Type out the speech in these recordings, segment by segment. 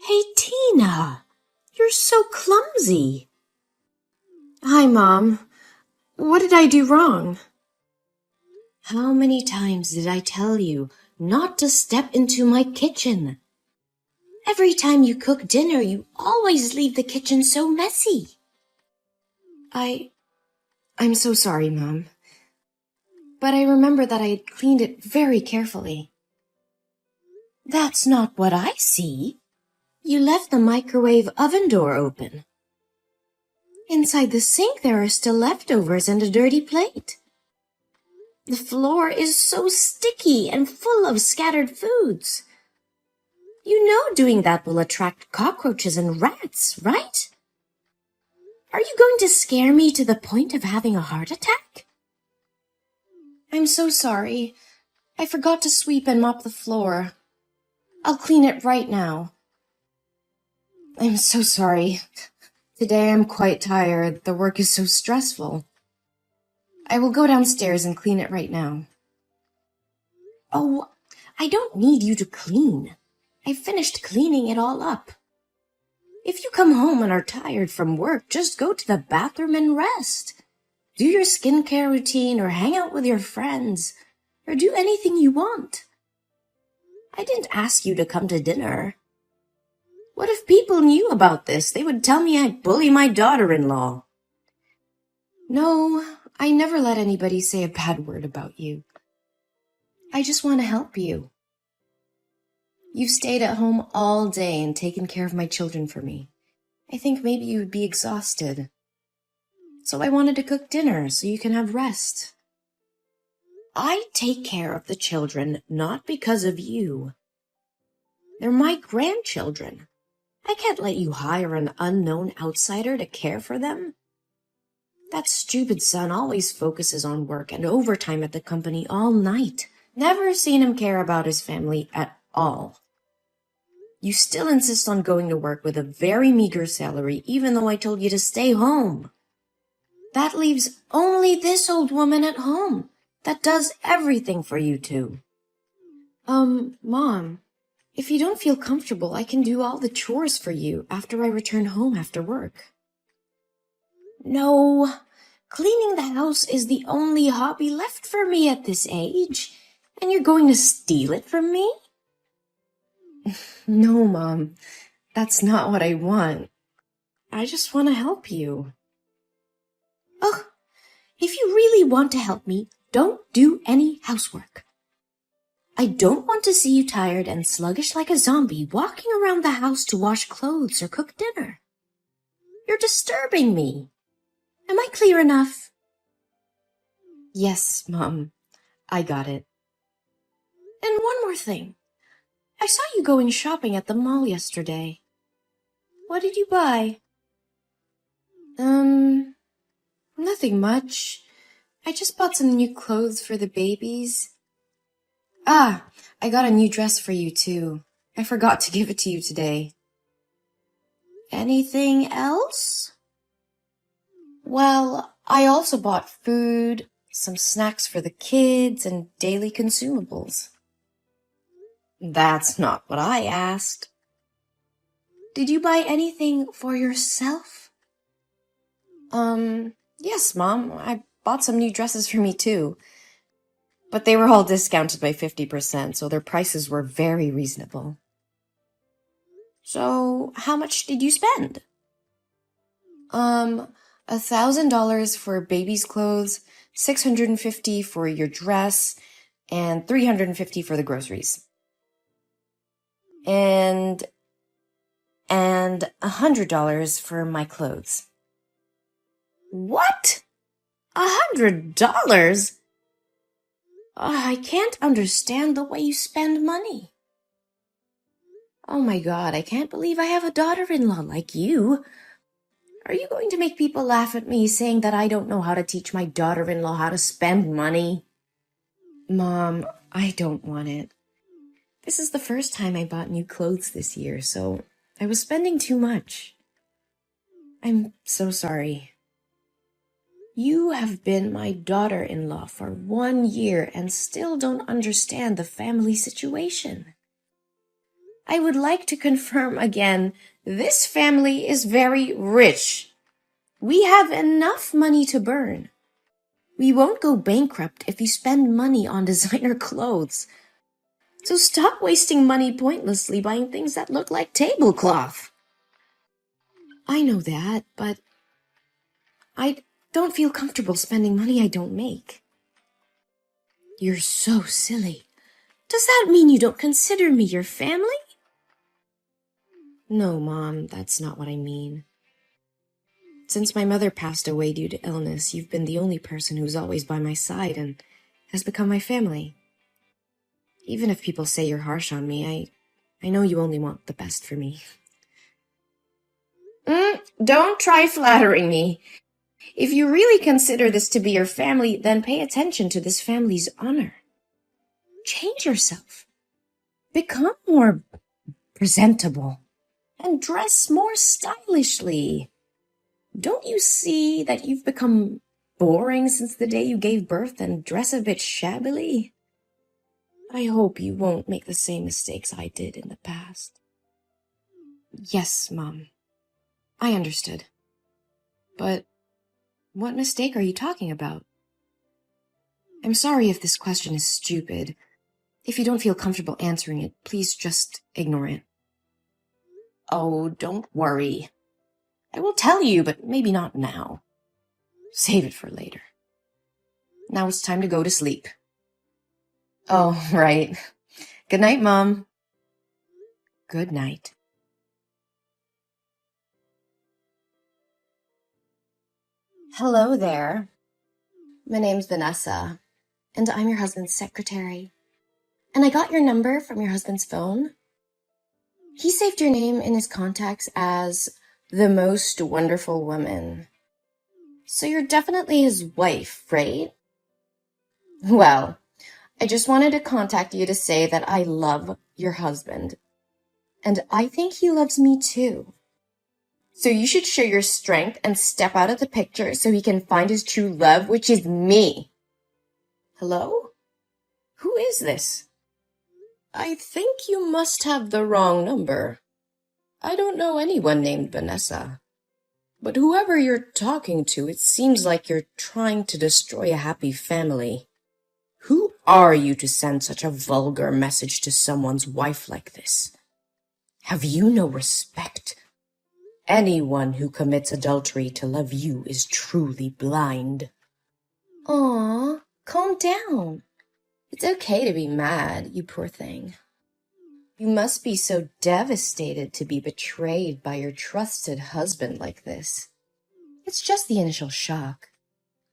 Hey, Tina, you're so clumsy. Hi, Mom. What did I do wrong? How many times did I tell you not to step into my kitchen? Every time you cook dinner, you always leave the kitchen so messy. I'm so sorry, Mom. But I remember that I had cleaned it very carefully. That's not what I see. You left the microwave oven door open. Inside the sink there are still leftovers and a dirty plate. The floor is so sticky and full of scattered foods. You know doing that will attract cockroaches and rats, right? Are you going to scare me to the point of having a heart attack? I'm so sorry. I forgot to sweep and mop the floor. I'll clean it right now. I'm so sorry. Today I'm quite tired. The work is so stressful. I will go downstairs and clean it right now. Oh, I don't need you to clean. I finished cleaning it all up. If you come home and are tired from work, just go to the bathroom and rest. Do your skincare routine or hang out with your friends or do anything you want. I didn't ask you to come to dinner. What if people knew about this? They would tell me I bully my daughter-in-law. No, I never let anybody say a bad word about you. I just want to help you. You've stayed at home all day and taken care of my children for me. I think maybe you would be exhausted. So I wanted to cook dinner so you can have rest. I take care of the children not because of you. They're my grandchildren. I can't let you hire an unknown outsider to care for them. That stupid son always focuses on work and overtime at the company all night. Never seen him care about his family at all. You still insist on going to work with a very meager salary, even though I told you to stay home. That leaves only this old woman at home that does everything for you two. Mom, if you don't feel comfortable, I can do all the chores for you after I return home after work. No, cleaning the house is the only hobby left for me at this age, and you're going to steal it from me? No, Mom, that's not what I want. I just want to help you. Ugh, if you really want to help me, don't do any housework. I don't want to see you tired and sluggish like a zombie walking around the house to wash clothes or cook dinner. You're disturbing me. Am I clear enough? Yes, Mom, I got it. And one more thing. I saw you going shopping at the mall yesterday. What did you buy? Nothing much. I just bought some new clothes for the babies. Ah, I got a new dress for you too. I forgot to give it to you today. Anything else? Well, I also bought food, some snacks for the kids, and daily consumables. That's not what I asked. Did you buy anything for yourself? Yes, Mom. I bought some new dresses for me too. But they were all discounted by 50%, so their prices were very reasonable. So, how much did you spend? $1,000 for baby's clothes, $650 for your dress, and $350 for the groceries. And $100 for my clothes. What? $100? I can't understand the way you spend money. Oh my God, I can't believe I have a daughter-in-law like you. Are you going to make people laugh at me saying that I don't know how to teach my daughter-in-law how to spend money? Mom, I don't want it. This is the first time I bought new clothes this year, so I was spending too much. I'm so sorry. You have been my daughter-in-law for 1 year and still don't understand the family situation. I would like to confirm again, this family is very rich. We have enough money to burn. We won't go bankrupt if you spend money on designer clothes. So stop wasting money pointlessly buying things that look like tablecloth. I know that, but I don't feel comfortable spending money I don't make. You're so silly. Does that mean you don't consider me your family? No, Mom, that's not what I mean. Since my mother passed away due to illness, you've been the only person who's always by my side and has become my family. Even if people say you're harsh on me, I know you only want the best for me. Don't try flattering me. If you really consider this to be your family, then pay attention to this family's honor. Change yourself. Become more presentable. And dress more stylishly. Don't you see that you've become boring since the day you gave birth and dress a bit shabbily? I hope you won't make the same mistakes I did in the past. Yes, Mom. I understood. But what mistake are you talking about? I'm sorry if this question is stupid. If you don't feel comfortable answering it, please just ignore it. Oh, don't worry. I will tell you, but maybe not now. Save it for later. Now it's time to go to sleep. Oh, right. Good night, Mom. Good night. Hello there. My name's Vanessa, and I'm your husband's secretary. And I got your number from your husband's phone. He saved your name in his contacts as the most wonderful woman. So you're definitely his wife, right? Well, I just wanted to contact you to say that I love your husband. And I think he loves me too. So you should show your strength and step out of the picture so he can find his true love, which is me. Hello? Who is this? I think you must have the wrong number. I don't know anyone named Vanessa. But whoever you're talking to, it seems like you're trying to destroy a happy family. Who are you to send such a vulgar message to someone's wife like this? Have you no respect? Anyone who commits adultery to love you is truly blind. Aw, calm down. It's okay to be mad, you poor thing. You must be so devastated to be betrayed by your trusted husband like this. It's just the initial shock.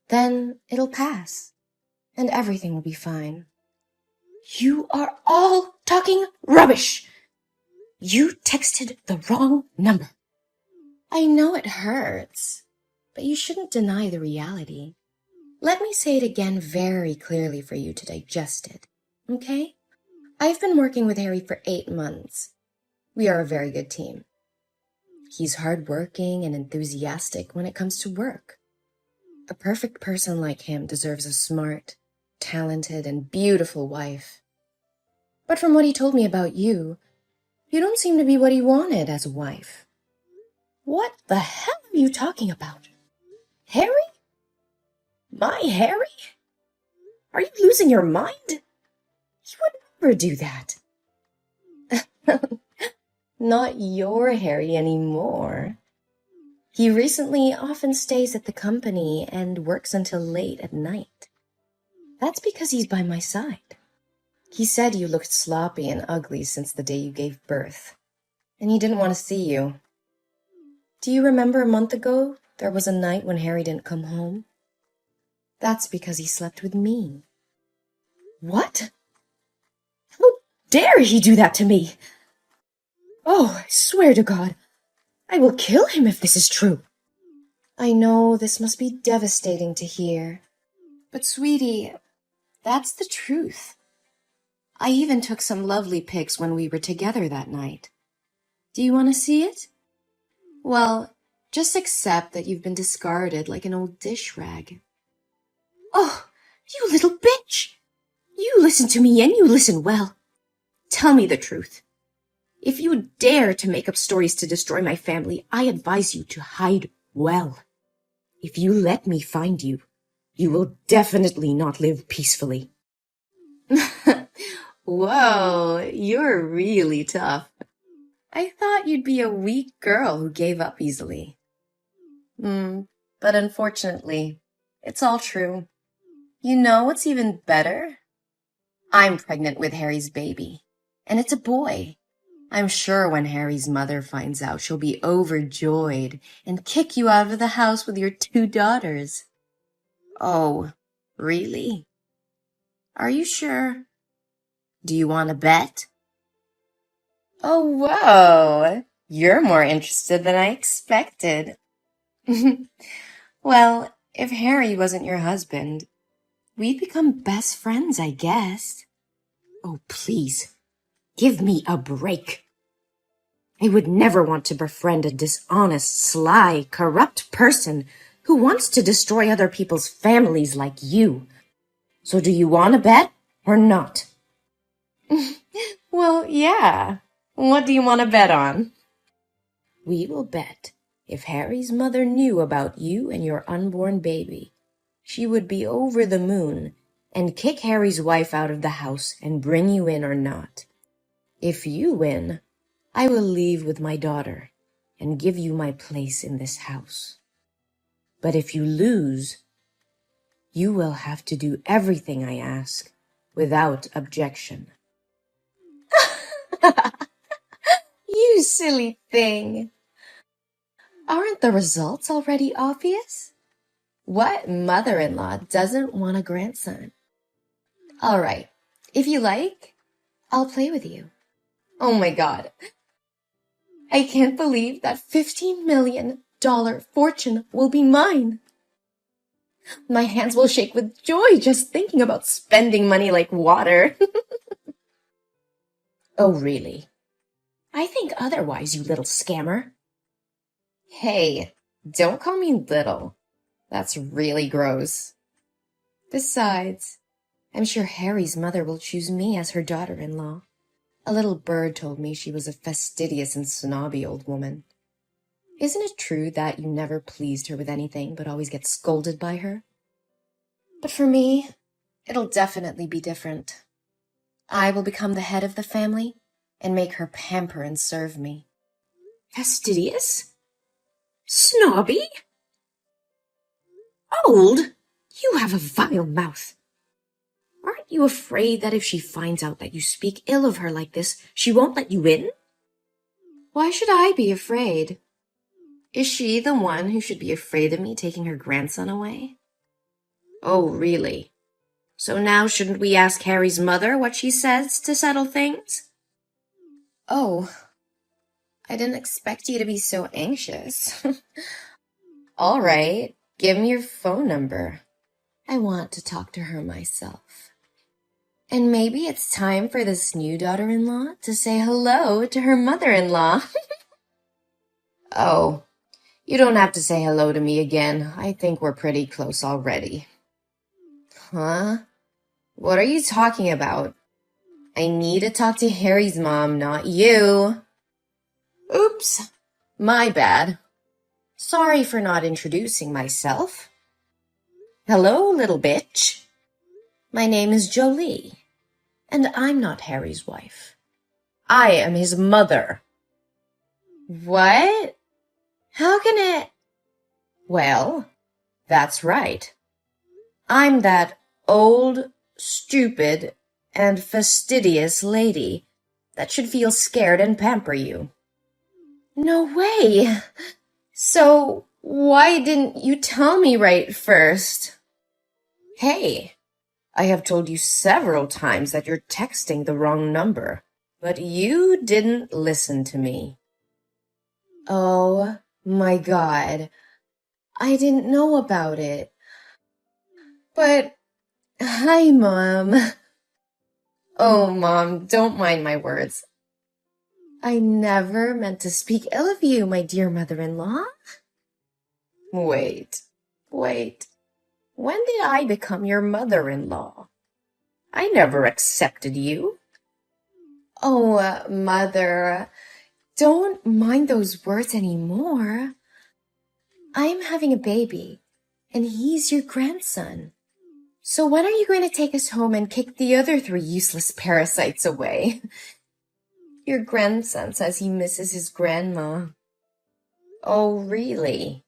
Then it'll pass, and everything will be fine. You are all talking rubbish! You texted the wrong number. I know it hurts, but you shouldn't deny the reality. Let me say it again very clearly for you to digest it, okay? I've been working with Harry for 8 months. We are a very good team. He's hardworking and enthusiastic when it comes to work. A perfect person like him deserves a smart, talented, and beautiful wife. But from what he told me about you, you don't seem to be what he wanted as a wife. What the hell are you talking about? Harry? My Harry? Are you losing your mind? He would never do that. Not your Harry anymore. He recently often stays at the company and works until late at night. That's because he's by my side. He said you looked sloppy and ugly since the day you gave birth, and he didn't want to see you. Do you remember a month ago there was a night when Harry didn't come home? That's because he slept with me. What? How dare he do that to me? Oh, I swear to God, I will kill him if this is true. I know this must be devastating to hear, but sweetie, that's the truth. I even took some lovely pics when we were together that night. Do you want to see it? Well, just accept that you've been discarded like an old dish rag. Oh, you little bitch! You listen to me and you listen well. Tell me the truth. If you dare to make up stories to destroy my family, I advise you to hide well. If you let me find you, you will definitely not live peacefully. Whoa, you're really tough. I thought you'd be a weak girl who gave up easily. But unfortunately, it's all true. You know what's even better? I'm pregnant with Harry's baby, and it's a boy. I'm sure when Harry's mother finds out, she'll be overjoyed and kick you out of the house with your 2 daughters. Oh, really? Are you sure? Do you want to bet? Oh, whoa! You're more interested than I expected. Well, if Harry wasn't your husband, we'd become best friends, I guess. Oh, please, give me a break. I would never want to befriend a dishonest, sly, corrupt person who wants to destroy other people's families like you. So do you want to bet or not? Well, yeah. What do you want to bet on? We will bet if Harry's mother knew about you and your unborn baby, she would be over the moon and kick Harry's wife out of the house and bring you in or not. If you win, I will leave with my daughter and give you my place in this house. But if you lose, you will have to do everything I ask without objection. You silly thing. Aren't the results already obvious? What mother-in-law doesn't want a grandson? All right, if you like, I'll play with you. Oh my God. I can't believe that $15 million fortune will be mine. My hands will shake with joy just thinking about spending money like water. Oh, really? I think otherwise, you little scammer. Hey, don't call me little. That's really gross. Besides, I'm sure Harry's mother will choose me as her daughter-in-law. A little bird told me she was a fastidious and snobby old woman. Isn't it true that you never pleased her with anything but always get scolded by her? But for me, it'll definitely be different. I will become the head of the family and make her pamper and serve me. Fastidious? Snobby? Old? You have a vile mouth. Aren't you afraid that if she finds out that you speak ill of her like this, she won't let you in? Why should I be afraid? Is she the one who should be afraid of me taking her grandson away? Oh, really? So now shouldn't we ask Harry's mother what she says to settle things? Oh, I didn't expect you to be so anxious. All right, give me your phone number. I want to talk to her myself. And maybe it's time for this new daughter-in-law to say hello to her mother-in-law. Oh, you don't have to say hello to me again. I think we're pretty close already. Huh? What are you talking about? I need to talk to Harry's mom, not you. Oops, my bad. Sorry for not introducing myself. Hello, little bitch. My name is Jolie, and I'm not Harry's wife. I am his mother. What? How can it? Well, that's right. I'm that old, stupid, and fastidious lady that should feel scared and pamper you. No way! So, why didn't you tell me right first? Hey, I have told you several times that you're texting the wrong number, but you didn't listen to me. Oh my God, I didn't know about it. But, hi, Mom. Oh, Mom, don't mind my words. I never meant to speak ill of you, my dear mother-in-law. Wait. When did I become your mother-in-law? I never accepted you. Oh, Mother, don't mind those words anymore. I'm having a baby, and he's your grandson. So when are you going to take us home and kick the other 3 useless parasites away? Your grandson says he misses his grandma. Oh, really?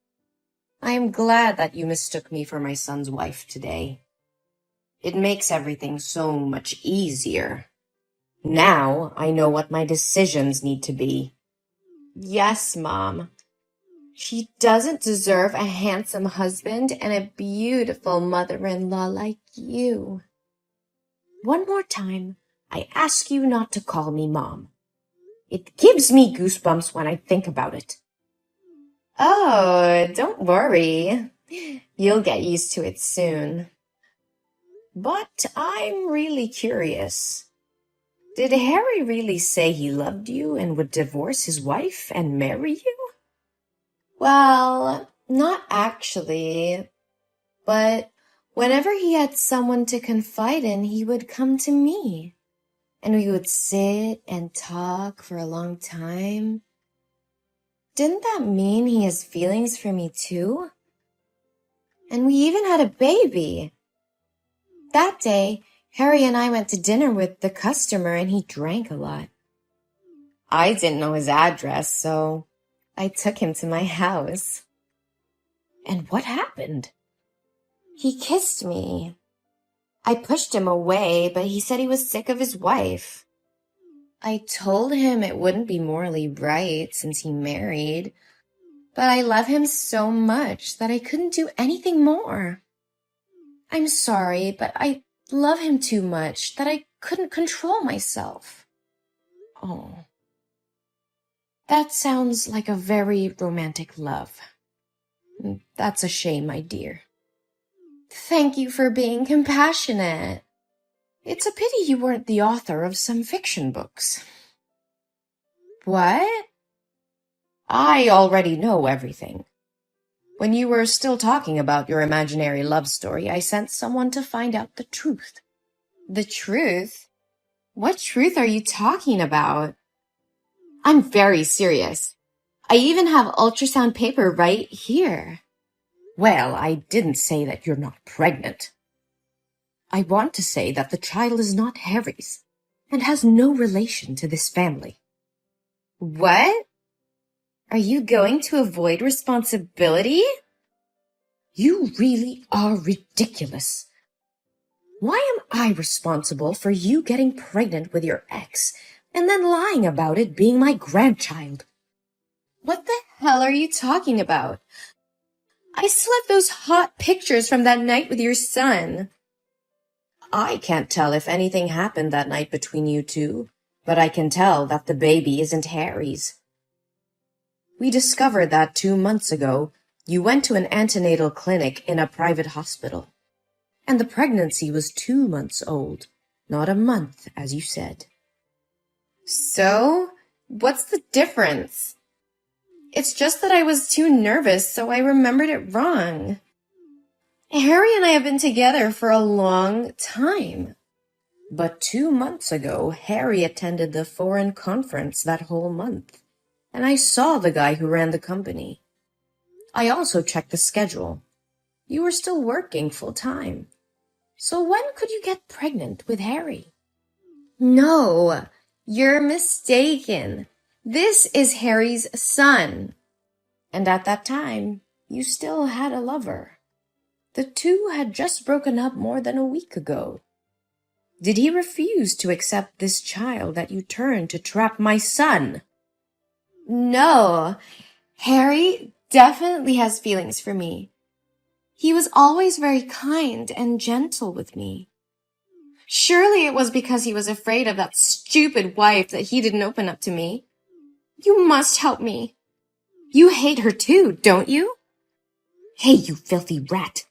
I am glad that you mistook me for my son's wife today. It makes everything so much easier. Now I know what my decisions need to be. Yes, Mom. She doesn't deserve a handsome husband and a beautiful mother-in-law like you. One more time, I ask you not to call me Mom. It gives me goosebumps when I think about it. Oh, don't worry. You'll get used to it soon. But I'm really curious. Did Harry really say he loved you and would divorce his wife and marry you? Well, not actually. But whenever he had someone to confide in, he would come to me. And we would sit and talk for a long time. Didn't that mean he has feelings for me too? And we even had a baby. That day, Harry and I went to dinner with the customer and he drank a lot. I didn't know his address, so I took him to my house. And what happened? He kissed me. I pushed him away, but he said he was sick of his wife. I told him it wouldn't be morally right since he married, but I love him so much that I couldn't do anything more. I'm sorry, but I love him too much that I couldn't control myself. Oh, that sounds like a very romantic love. That's a shame, my dear. Thank you for being compassionate. It's a pity you weren't the author of some fiction books. What? I already know everything. When you were still talking about your imaginary love story, I sent someone to find out the truth. The truth? What truth are you talking about? I'm very serious. I even have ultrasound paper right here. Well, I didn't say that you're not pregnant. I want to say that the child is not Harry's and has no relation to this family. What? Are you going to avoid responsibility? You really are ridiculous. Why am I responsible for you getting pregnant with your ex and then lying about it being my grandchild? What the hell are you talking about? I still have those hot pictures from that night with your son. I can't tell if anything happened that night between you two, but I can tell that the baby isn't Harry's. We discovered that 2 months ago, you went to an antenatal clinic in a private hospital, and the pregnancy was 2 months old, not a month, as you said. So, what's the difference? It's just that I was too nervous, so I remembered it wrong. Harry and I have been together for a long time. But 2 months ago, Harry attended the foreign conference that whole month, and I saw the guy who ran the company. I also checked the schedule. You were still working full-time. So when could you get pregnant with Harry? No, you're mistaken. This is Harry's son. And at that time, you still had a lover. The two had just broken up more than a week ago. Did he refuse to accept this child that you turned to trap my son? No, Harry definitely has feelings for me. He was always very kind and gentle with me. Surely it was because he was afraid of that stupid wife that he didn't open up to me. You must help me. You hate her too, don't you? Hey, you filthy rat.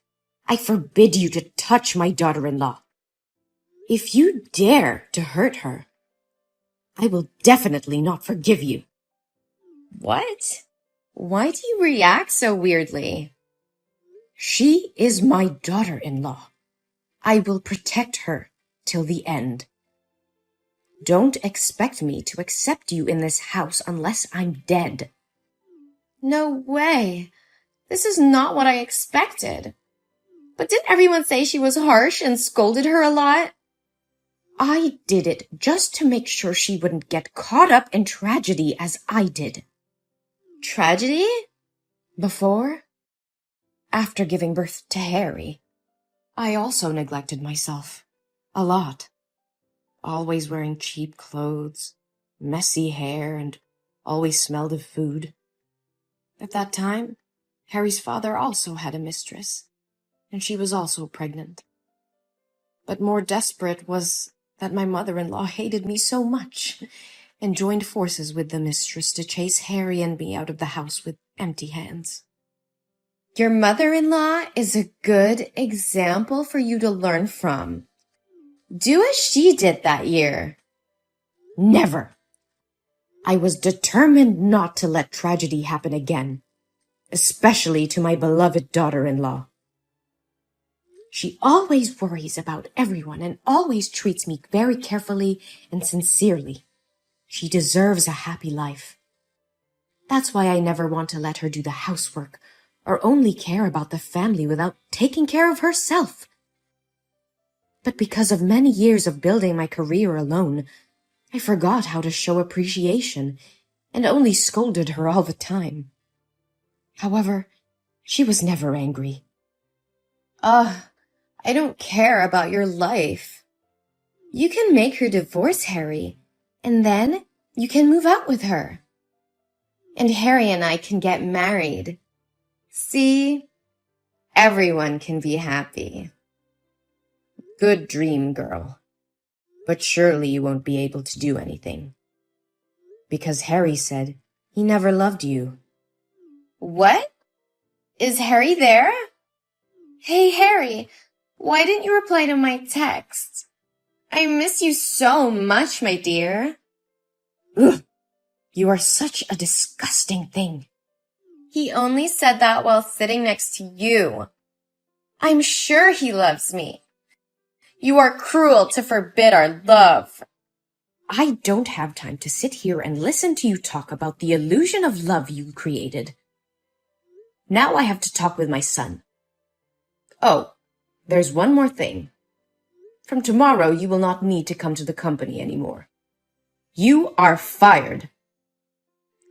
I forbid you to touch my daughter-in-law. If you dare to hurt her, I will definitely not forgive you. What? Why do you react so weirdly? She is my daughter-in-law. I will protect her till the end. Don't expect me to accept you in this house unless I'm dead. No way. This is not what I expected. But didn't everyone say she was harsh and scolded her a lot? I did it just to make sure she wouldn't get caught up in tragedy as I did. Tragedy? Before, after giving birth to Harry, I also neglected myself. A lot. Always wearing cheap clothes, messy hair, and always smelled of food. At that time, Harry's father also had a mistress, and she was also pregnant. But more desperate was that my mother-in-law hated me so much and joined forces with the mistress to chase Harry and me out of the house with empty hands. Your mother-in-law is a good example for you to learn from. Do as she did that year. Never. I was determined not to let tragedy happen again, especially to my beloved daughter-in-law. She always worries about everyone and always treats me very carefully and sincerely. She deserves a happy life. That's why I never want to let her do the housework or only care about the family without taking care of herself. But because of many years of building my career alone, I forgot how to show appreciation and only scolded her all the time. However, she was never angry. I don't care about your life. You can make her divorce Harry, and then you can move out with her. And Harry and I can get married. See? Everyone can be happy. Good dream, girl. But surely you won't be able to do anything. Because Harry said he never loved you. What? Is Harry there? Hey, Harry, why didn't you reply to my text? I miss you so much, my dear. Ugh, you are such a disgusting thing. He only said that while sitting next to you. I'm sure he loves me. You are cruel to forbid our love. I don't have time to sit here and listen to you talk about the illusion of love you created. Now I have to talk with my son. Oh, there's one more thing. From tomorrow, you will not need to come to the company anymore. You are fired.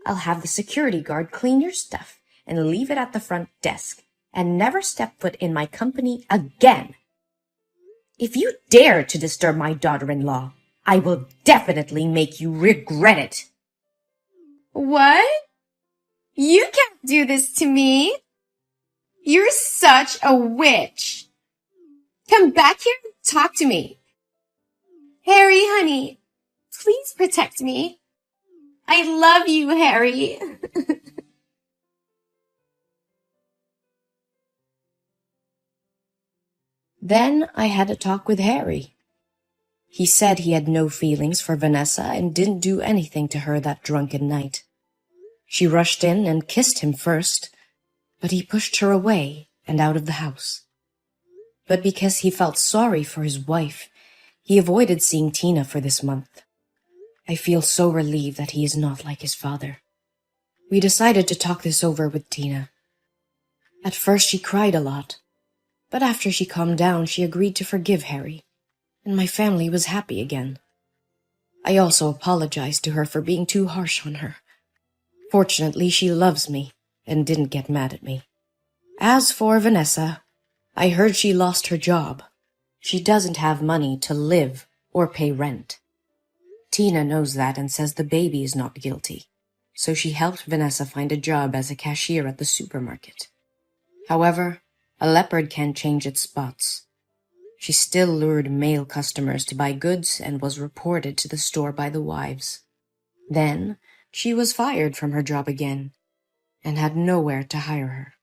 I'll have the security guard clean your stuff and leave it at the front desk and never step foot in my company again. If you dare to disturb my daughter-in-law, I will definitely make you regret it. What? You can't do this to me. You're such a witch. Come back here and talk to me. Harry, honey, please protect me. I love you, Harry. Then I had a talk with Harry. He said he had no feelings for Vanessa and didn't do anything to her that drunken night. She rushed in and kissed him first, but he pushed her away and out of the house. But because he felt sorry for his wife, he avoided seeing Tina for this month. I feel so relieved that he is not like his father. We decided to talk this over with Tina. At first she cried a lot, but after she calmed down, she agreed to forgive Harry, and my family was happy again. I also apologized to her for being too harsh on her. Fortunately, she loves me and didn't get mad at me. As for Vanessa, I heard she lost her job. She doesn't have money to live or pay rent. Tina knows that and says the baby is not guilty, so she helped Vanessa find a job as a cashier at the supermarket. However, a leopard can't change its spots. She still lured male customers to buy goods and was reported to the store by the wives. Then she was fired from her job again and had nowhere to hire her.